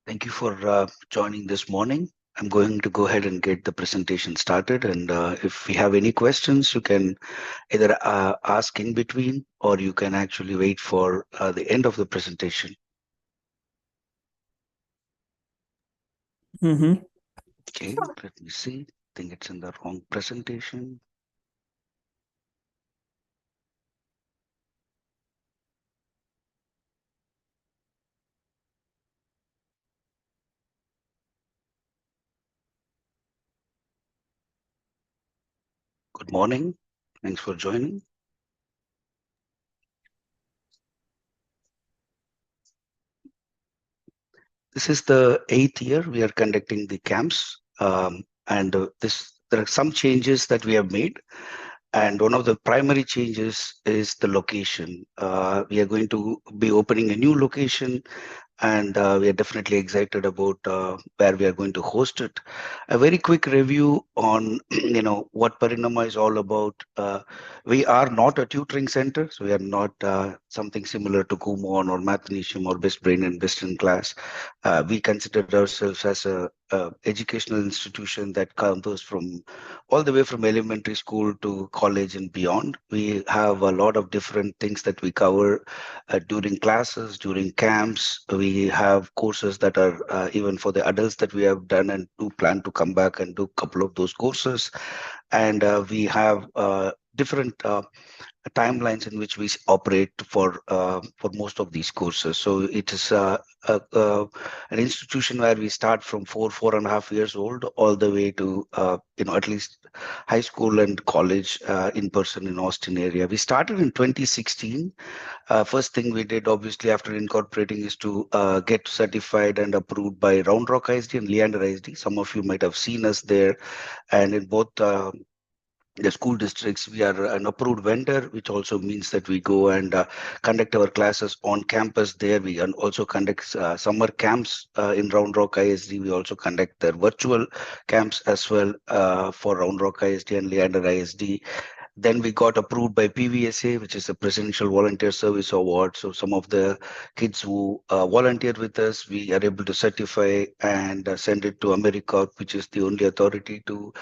Thank you for joining this morning. I'm going to go ahead and get the presentation started. And if we have any questions, you can either ask in between or you can actually wait for the end of the presentation. Mm-hmm. Okay, let me see. I think it's in the wrong presentation. Good morning. Thanks for joining. This is the 8th year we are conducting the camps. And there are some changes that we have made. And one of the primary changes is the location. We are going to be opening a new location, and we are definitely excited about where we are going to host it. A very quick review on what Parinama is all about. We are not a tutoring center, so we are not something similar to Kumon or Mathnasium or Best Brain and Best in Class. We consider ourselves as a educational institution that covers from all the way from elementary school to college and beyond. We have a lot of different things that we cover during classes, during camps. We have courses that are even for the adults that we have done and do plan to come back and do a couple of those courses. And we have different timelines in which we operate for most of these courses. So it is an institution where we start from 4.5 years old, all the way to at least high school and college in person in Austin area. We started in 2016. First thing we did, obviously, after incorporating is to get certified and approved by Round Rock ISD and Leander ISD. Some of you might have seen us there, and in both the school districts, we are an approved vendor, which also means that we go and conduct our classes on campus there. We also conduct summer camps in Round Rock ISD. We also conduct their virtual camps as well for Round Rock ISD and Leander ISD. Then we got approved by PVSA, which is the Presidential Volunteer Service Award. So some of the kids who volunteer with us, we are able to certify and send it to AmeriCorps, which is the only authority to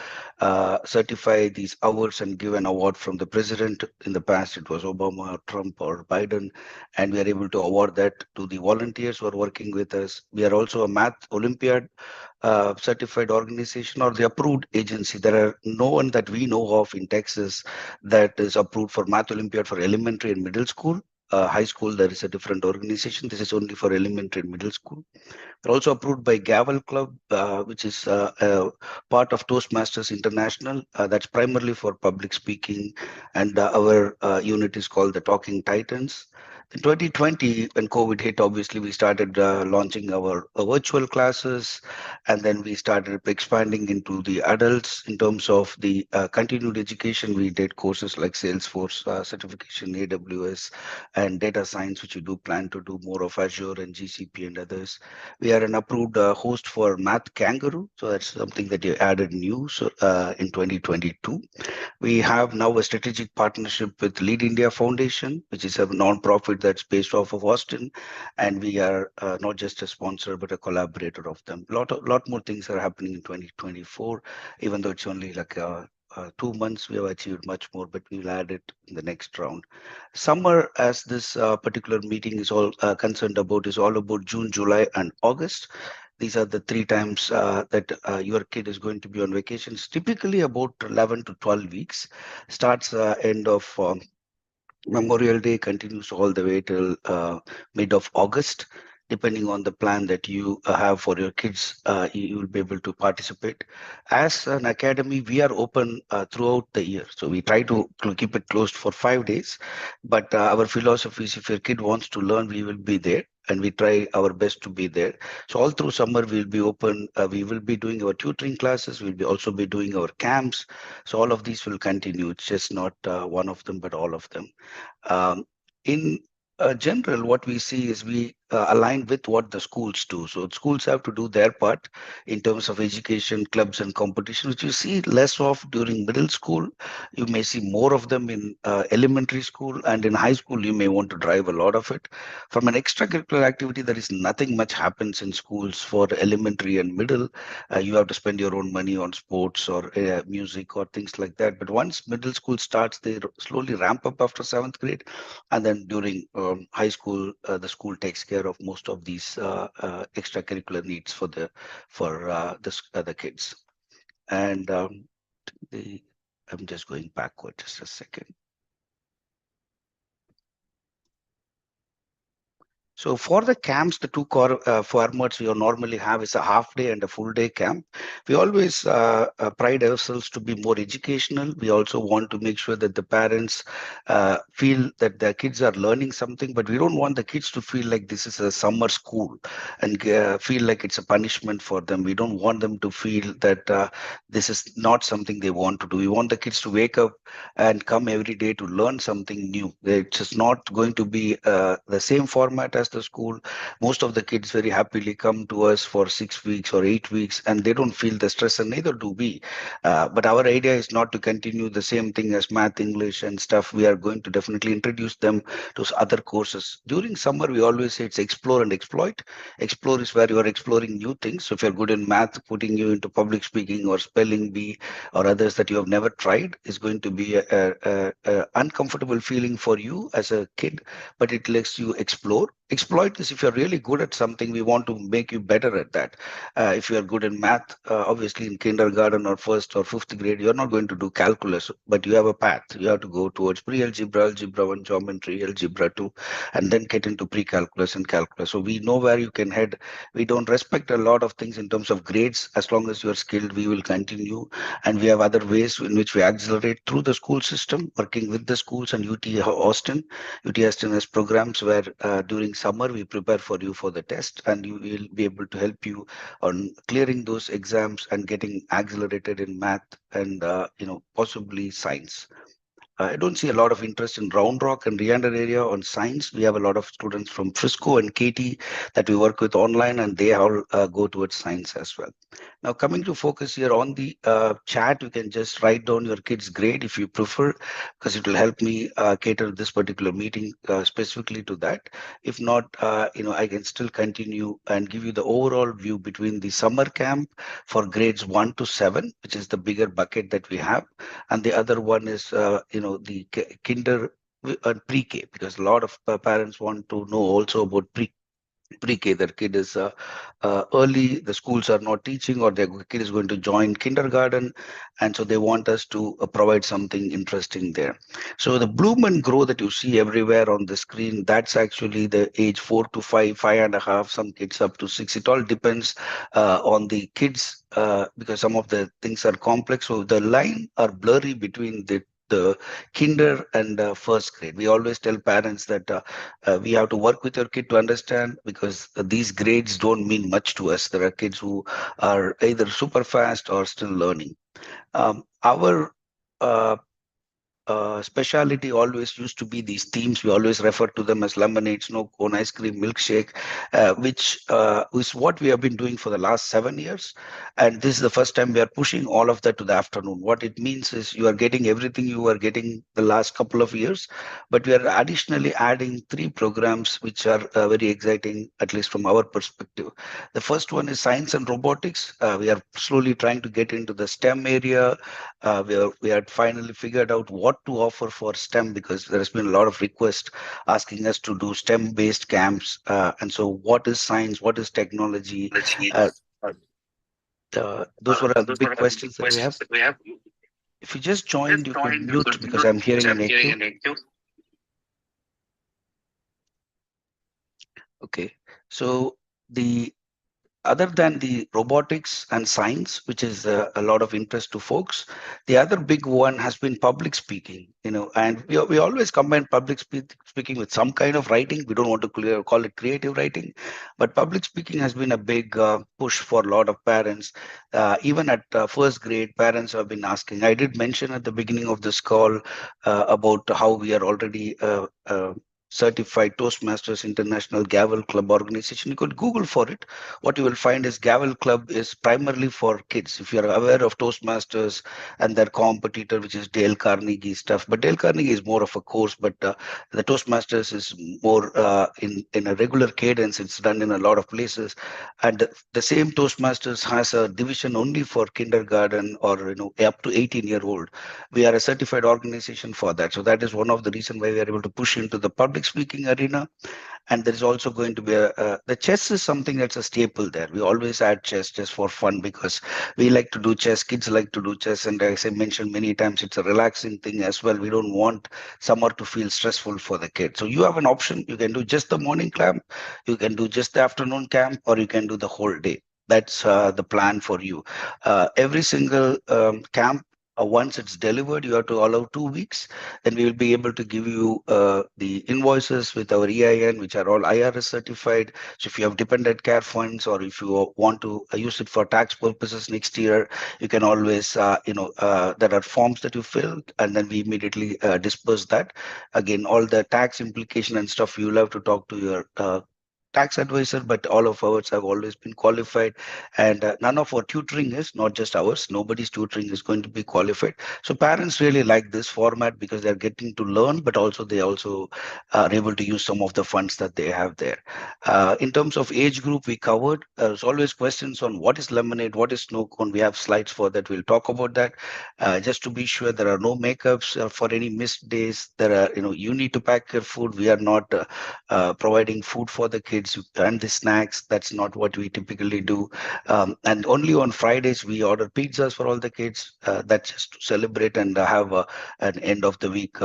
certify these awards and give an award from the president. In the past, it was Obama, Trump, or Biden, and we are able to award that to the volunteers who are working with us. We are also a Math Olympiad certified organization or the approved agency. There are no one that we know of in Texas that is approved for Math Olympiad for elementary and middle school. High school, there is a different organization. This is only for elementary and middle school. We're also approved by Gavel Club, which is part of Toastmasters International. That's primarily for public speaking, and our unit is called the Talking Titans. In 2020, when COVID hit, obviously we started launching our virtual classes, and then we started expanding into the adults in terms of the continued education. We did courses like Salesforce certification, AWS, and data science, which we do plan to do more of Azure and GCP and others. We are an approved host for Math Kangaroo, so that's something that you added new in 2022. We have now a strategic partnership with Lead India Foundation, which is a non-profit that's based off of Austin, and we are not just a sponsor but a collaborator of them. Lot more things are happening in 2024, even though it's only like 2 months. We have achieved much more, but we'll add it in the next round. Summer, as this particular meeting is all concerned about, is all about June, July, and August. These are the 3 times that your kid is going to be on vacations, typically about 11 to 12 weeks. Starts end of Memorial Day, continues all the way till mid of August. Depending on the plan that you have for your kids, you will be able to participate. As an academy, we are open throughout the year. So we try to keep it closed for 5 days. But our philosophy is if your kid wants to learn, we will be there. And we try our best to be there. So all through summer, we'll be open. We will be doing our tutoring classes. We'll be also be doing our camps. So all of these will continue. It's just not one of them, but all of them. In general, what we see is we aligned with what the schools do. So schools have to do their part in terms of education, clubs, and competition, which you see less of during middle school. You may see more of them in elementary school, and in high school, you may want to drive a lot of it. From an extracurricular activity, there is nothing much happens in schools for elementary and middle. You have to spend your own money on sports or music or things like that. But once middle school starts, they slowly ramp up after seventh grade, and then during high school, the school takes care of most of these extracurricular needs for the kids. And the I'm just going backward just a second. So for the camps, the two core formats we normally have is a half day and a full day camp. We always pride ourselves to be more educational. We also want to make sure that the parents feel that their kids are learning something, but we don't want the kids to feel like this is a summer school and feel like it's a punishment for them. We don't want them to feel that this is not something they want to do. We want the kids to wake up and come every day to learn something new. It's just not going to be the same format as the school. Most of the kids very happily come to us for 6 weeks or 8 weeks, and they don't feel the stress, and neither do we. But our idea is not to continue the same thing as math, English, and stuff. We are going to definitely introduce them to other courses. During summer, we always say it's explore and exploit. Explore is where you are exploring new things. So if you're good in math, putting you into public speaking or spelling bee or others that you have never tried is going to be a uncomfortable feeling for you as a kid, but it lets you explore. Exploit is if you're really good at something, we want to make you better at that. If you are good in math, obviously in kindergarten or first or fifth grade, you're not going to do calculus, but you have a path. You have to go towards pre-algebra, algebra 1, geometry, algebra 2, and then get into pre-calculus and calculus. So we know where you can head. We don't respect a lot of things in terms of grades. As long as you're skilled, we will continue, and we have other ways in which we accelerate through the school system, working with the schools and UT Austin. UT Austin has programs where during summer we prepare for you for the test, and you will be able to help you on clearing those exams and getting accelerated in math and possibly science. I don't see a lot of interest in Round Rock and Leander area on science. We have a lot of students from Frisco and Katy that we work with online, and they all go towards science as well. Now, coming to focus here on the chat, you can just write down your kid's grade if you prefer, because it will help me cater this particular meeting specifically to that. If not, I can still continue and give you the overall view between the summer camp for grades 1 to 7, which is the bigger bucket that we have, and the other one is, the kinder and pre-K, because a lot of parents want to know also about pre-K. Their kid is early, the schools are not teaching, or their kid is going to join kindergarten, and so they want us to provide something interesting there. So the bloom and grow that you see everywhere on the screen, that's actually the age 4 to 5, 5.5, some kids up to 6. It all depends on the kids, because some of the things are complex. So the line are blurry between the kinder and first grade. We always tell parents that we have to work with your kid to understand, because these grades don't mean much to us. There are kids who are either super fast or still learning. Our speciality always used to be these themes. We always refer to them as lemonade, snow cone, ice cream, milkshake, which is what we have been doing for the last 7 years. And this is the first time we are pushing all of that to the afternoon. What it means is you are getting everything you were getting the last couple of years, but we are additionally adding 3 programs which are very exciting, at least from our perspective. The first one is science and robotics. We are slowly trying to get into the STEM area. We had finally figured out what to offer for STEM, because there has been a lot of requests asking us to do STEM based camps. And so what is science? What is technology? Uh, those were the big questions that we have. If you just joined, you could mute because I'm hearing an echo. Okay. So the other than the robotics and science, which is a lot of interest to folks, the other big one has been public speaking. And we always combine speaking with some kind of writing. We don't want to call it creative writing, but public speaking has been a big push for a lot of parents. Even at first grade, parents have been asking. I did mention at the beginning of this call about how we are already certified Toastmasters International Gavel Club organization. You could Google for it. What you will find is Gavel Club is primarily for kids. If you're aware of Toastmasters and their competitor, which is Dale Carnegie stuff, but Dale Carnegie is more of a course, but the Toastmasters is more in a regular cadence. It's done in a lot of places, and the same Toastmasters has a division only for kindergarten or up to 18-year-old. We are a certified organization for that, so that is one of the reason why we are able to push into the public speaking arena. And there is also going to be the chess is something that's a staple there. We always add chess just for fun because we like to do chess, kids like to do chess, and as I mentioned many times, it's a relaxing thing as well. We don't want summer to feel stressful for the kids. So you have an option. You can do just the morning camp, you can do just the afternoon camp, or you can do the whole day. That's the plan for you. Every single camp, once it's delivered, you have to allow 2 weeks. Then we will be able to give you the invoices with our EIN, which are all IRS certified. So if you have dependent care funds, or if you want to use it for tax purposes next year, you can always, there are forms that you fill, and then we immediately disperse that. Again, all the tax implication and stuff, you will have to talk to your tax advisor, but all of ours have always been qualified, and none of our tutoring is, not just ours, nobody's tutoring is going to be qualified. So parents really like this format because they're getting to learn, but also they also are able to use some of the funds that they have there. In terms of age group, we covered. There's always questions on what is lemonade, what is snow cone. We have slides for that. We'll talk about that. Just to be sure, there are no makeups for any missed days. There are, you need to pack your food. We are not providing food for the kids and the snacks. That's not what we typically do. And only on Fridays we order pizzas for all the kids. That's just to celebrate and have an end of the week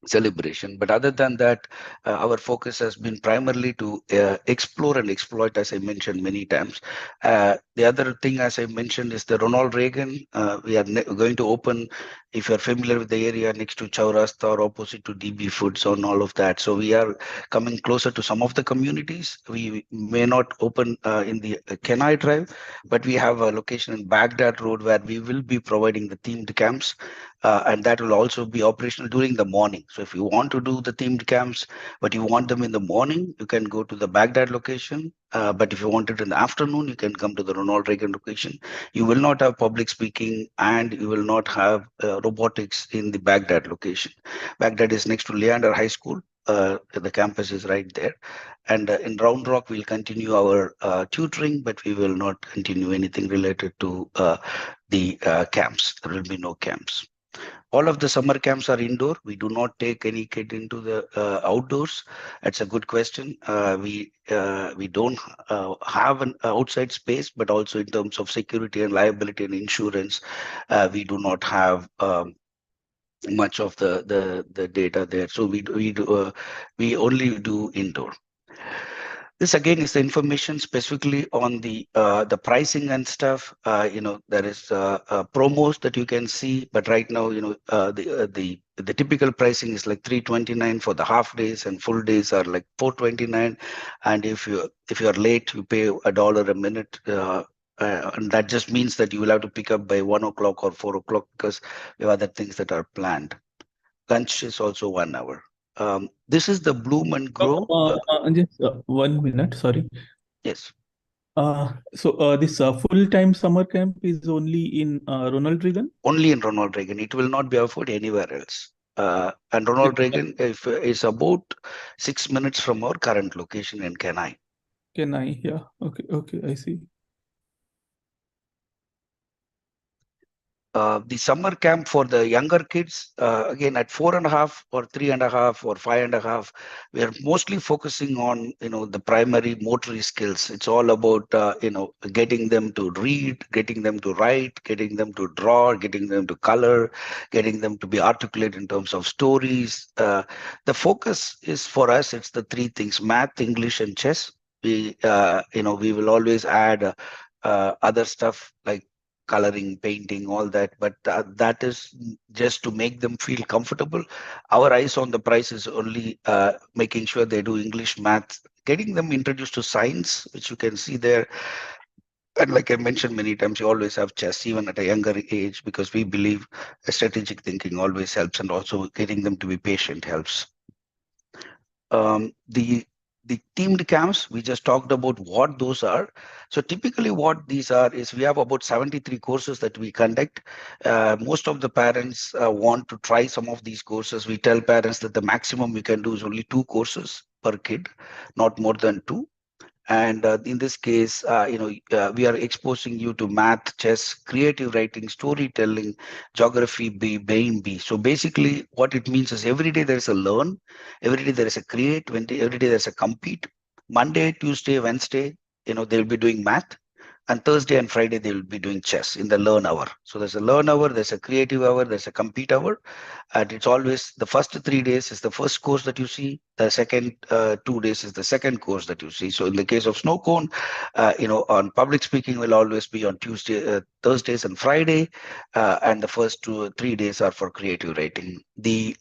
celebration. But other than that, our focus has been primarily to explore and exploit, as I mentioned many times. The other thing, as I mentioned, is the Ronald Reagan. We are going to open, if you're familiar with the area, next to Chaurasta or opposite to DB Foods and all of that. So we are coming closer to some of the communities. We may not open in the Kenai Drive, but we have a location in Baghdad Road where we will be providing the themed camps, and that will also be operational during the morning. So if you want to do the themed camps, but you want them in the morning, you can go to the Baghdad location. But if you want it in the afternoon, you can come to the Ronald Reagan location. You will not have public speaking, and you will not have robotics in the Baghdad location. Baghdad is next to Leander High School. The campus is right there. And in Round Rock, we'll continue our tutoring, but we will not continue anything related to the camps. There will be no camps. All of the summer camps are indoor. We do not take any kid into the outdoors. That's a good question. We don't have an outside space, but also in terms of security and liability and insurance, we do not have much of the data there. So we only do indoor. This again is the information specifically on the pricing and stuff. There is promos that you can see, but right now, the typical pricing is like $329 for the half days, and full days are like $429. And if you're late, you pay $1 a minute. And that just means that you will have to pick up by 1 o'clock or 4 o'clock because we have other things that are planned. Lunch is also 1 hour. This is the Bloom and Grow. Just 1 minute, sorry. Yes. So this full-time summer camp is only in Ronald Reagan? Only in Ronald Reagan. It will not be offered anywhere else. And Ronald Reagan is about 6 minutes from our current location in Kenai. Kenai, yeah. Okay, I see. The summer camp for the younger kids, again at 4.5 or 3.5 or 5.5, we are mostly focusing on the primary motor skills. It's all about getting them to read, getting them to write, getting them to draw, getting them to color, getting them to be articulate in terms of stories. The focus is for us, it's the three things: math, English, and chess. We will always add other stuff like coloring, painting, all that, but that is just to make them feel comfortable. Our eyes on the price is only making sure they do English, math, getting them introduced to science, which you can see there. And like I mentioned many times, you always have chess even at a younger age, because we believe strategic thinking always helps, and also getting them to be patient helps. The teamed camps, we just talked about what those are. So typically what these are is we have about 73 courses that we conduct. Most of the parents want to try some of these courses. We tell parents that the maximum we can do is only 2 courses per kid, not more than two. And in this case, we are exposing you to math, chess, creative writing, storytelling, geography B, brain B. So basically, what it means is every day there is a learn, every day there is a create, every day there's a compete. Monday, Tuesday, Wednesday, they'll be doing math, and Thursday and Friday they will be doing chess in the learn hour. So there's a learn hour, there's a creative hour, there's a compete hour, and it's always the first 3 days is the first course that you see. The second 2 days is the second course that you see. So in the case of snow cone, on public speaking will always be on Thursdays and Friday, and the first 2 3 days are for creative writing. The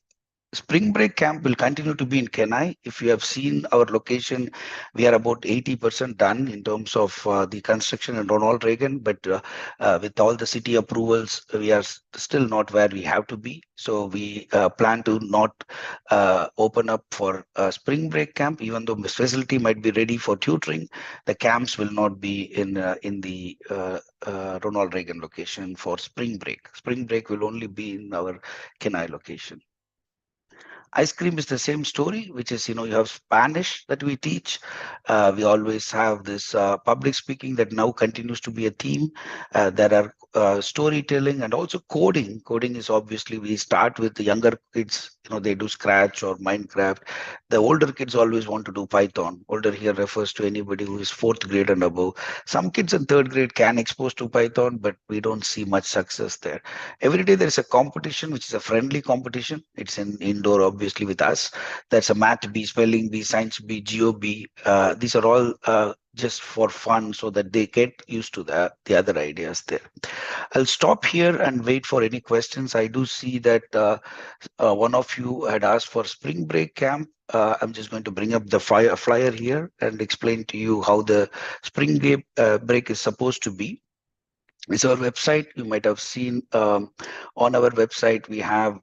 Spring Break camp will continue to be in Kenai. If you have seen our location, we are about 80% done in terms of the construction in Ronald Reagan, but with all the city approvals, we are still not where we have to be. So we plan to not open up for Spring Break camp, even though this facility might be ready for tutoring. The camps will not be in the Ronald Reagan location for Spring Break. Spring Break will only be in our Kenai location. Ice cream is the same story, which is, you have Spanish that we teach. We always have this public speaking that now continues to be a theme. There are storytelling and also coding. Coding is obviously, we start with the younger kids, they do Scratch or Minecraft. The older kids always want to do Python. Older here refers to anybody who is fourth grade and above. Some kids in third grade can expose to Python, but we don't see much success there. Every day there is a competition, which is a friendly competition. It's in indoor, obviously, with us. There's a math B, spelling B, science B, geo B. These are all just for fun, so that they get used to the other ideas there. I'll stop here and wait for any questions. I do see that one of you had asked for spring break camp. I'm just going to bring up the flyer here and explain to you how the spring break is supposed to be. It's our website. You might have seen on our website we have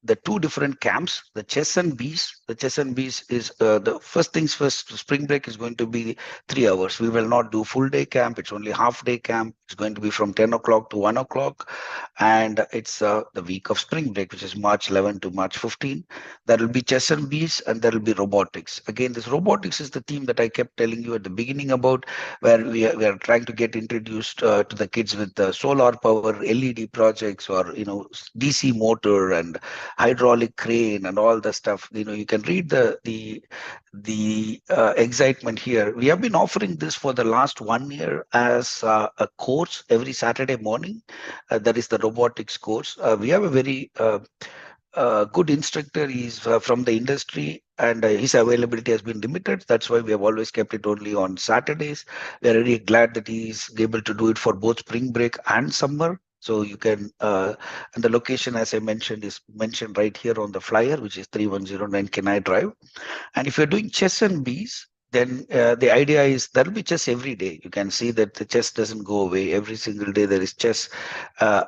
the two different camps, the chess and bees. The chess and bees is the first things first. Spring break is going to be 3 hours. We will not do full day camp. It's only half day camp. It's going to be from 10 o'clock to 1 o'clock, and it's the week of spring break, which is March 11 to March 15. There will be chess and bees, and there will be robotics. Again, this robotics is the theme that I kept telling you at the beginning about, where we are trying to get introduced to the kids with solar power LED projects, or DC motor and hydraulic crane and all the stuff. You can read the excitement here. We have been offering this for the last 1 year as a course every Saturday morning. That is the robotics course. We have a very good instructor. He's from the industry, and his availability has been limited. That's why we have always kept it only on Saturdays. We're really glad that he's able to do it for both spring break and summer. So you can, and the location, as I mentioned, is mentioned right here on the flyer, which is 3109 Kenai Drive. And if you're doing chess and bees, then the idea is there will be chess every day. You can see that the chess doesn't go away. Every single day there is chess,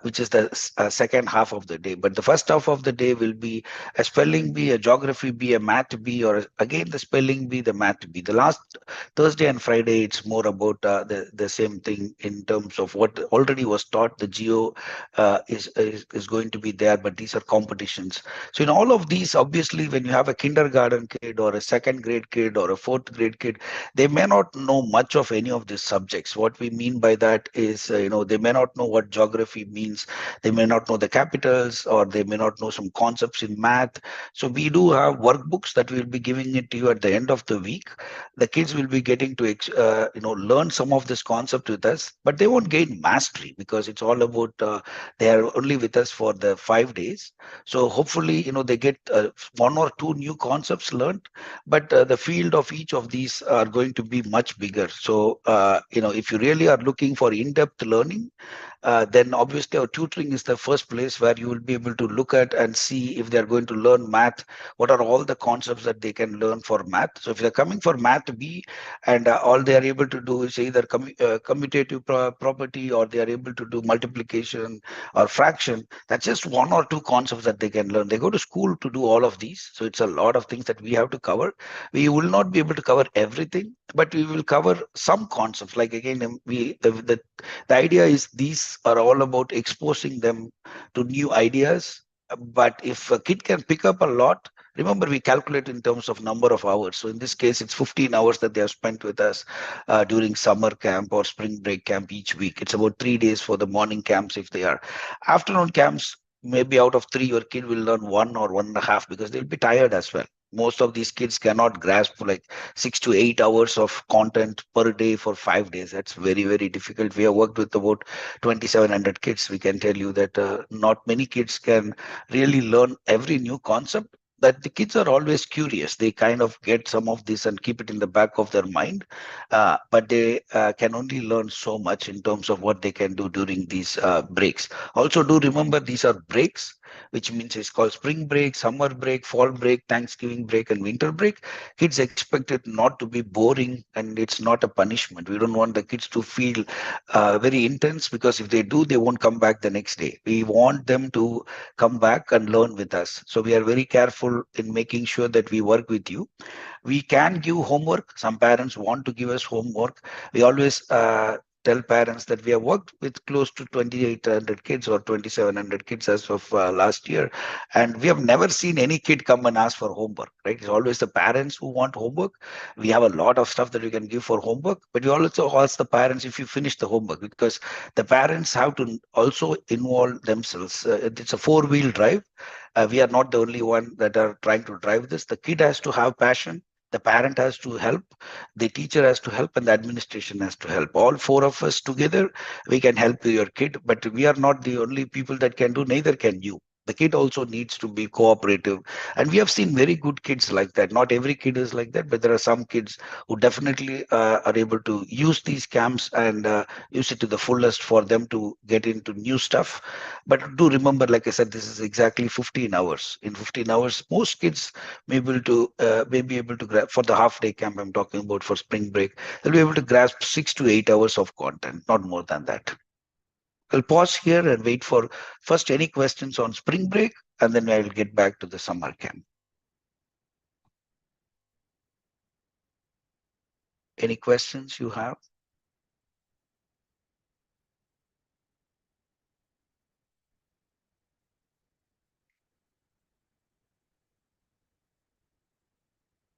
which is the second half of the day. But the first half of the day will be a spelling bee, a geography bee, a math bee, or again the spelling bee, the math bee. The last Thursday and Friday, it's more about the same thing in terms of what already was taught. The geo is going to be there, but these are competitions. So in all of these, obviously, when you have a kindergarten kid or a second grade kid or a fourth grade kid, they may not know much of any of these subjects. What we mean by that is, they may not know what geography means. They may not know the capitals, or they may not know some concepts in math. So we do have workbooks that we'll be giving it to you at the end of the week. The kids will be getting to, learn some of this concept with us, but they won't gain mastery, because it's all about, they are only with us for the 5 days. So hopefully, they get one or two new concepts learned, but the field of each of these are going to be much bigger. So, if you really are looking for in-depth learning, then obviously our tutoring is the first place where you will be able to look at and see if they're going to learn math, what are all the concepts that they can learn for math. So if they're coming for math B, and all they are able to do is either commutative property, or they are able to do multiplication or fraction, that's just one or two concepts that they can learn. They go to school to do all of these. So it's a lot of things that we have to cover. We will not be able to cover everything, but we will cover some concepts. Like again, the idea is these are all about exposing them to new ideas. But if a kid can pick up a lot, remember we calculate in terms of number of hours. So in this case, it's 15 hours that they have spent with us during summer camp or spring break camp each week. It's about 3 days for the morning camps. If they are afternoon camps, maybe out of three, your kid will learn one or 1.5, because they'll be tired as well. Most of these kids cannot grasp like 6 to 8 hours of content per day for 5 days. That's very, very difficult. We have worked with about 2,700 kids. We can tell you that not many kids can really learn every new concept. That the kids are always curious. They kind of get some of this and keep it in the back of their mind, but they can only learn so much in terms of what they can do during these breaks. Also, do remember these are breaks, which means it's called spring break, summer break, fall break, Thanksgiving break, and winter break. Kids expect it not to be boring, and it's not a punishment. We don't want the kids to feel very intense, because if they do, they won't come back the next day. We want them to come back and learn with us. So we are very careful in making sure that we work with you. We can give homework. Some parents want to give us homework. We always tell parents that we have worked with close to 2,800 kids or 2,700 kids as of last year, and we have never seen any kid come and ask for homework. Right? It's always the parents who want homework. We have a lot of stuff that we can give for homework, but we also ask the parents if you finish the homework, because the parents have to also involve themselves. It's a four-wheel drive. We are not the only one that are trying to drive this. The kid has to have passion, the parent has to help, the teacher has to help, and the administration has to help. All four of us together, we can help your kid, but we are not the only people that can do, neither can you. The kid also needs to be cooperative, and we have seen very good kids like that. Not every kid is like that, but there are some kids who definitely are able to use these camps and use it to the fullest for them to get into new stuff. But do remember, like I said, this is exactly 15 hours. In 15 hours, most kids may be able to grab, for the half day camp I'm talking about, for spring break, they'll be able to grasp 6 to 8 hours of content, not more than that. I'll pause here and wait for first any questions on spring break, and then I will get back to the summer camp. Any questions you have?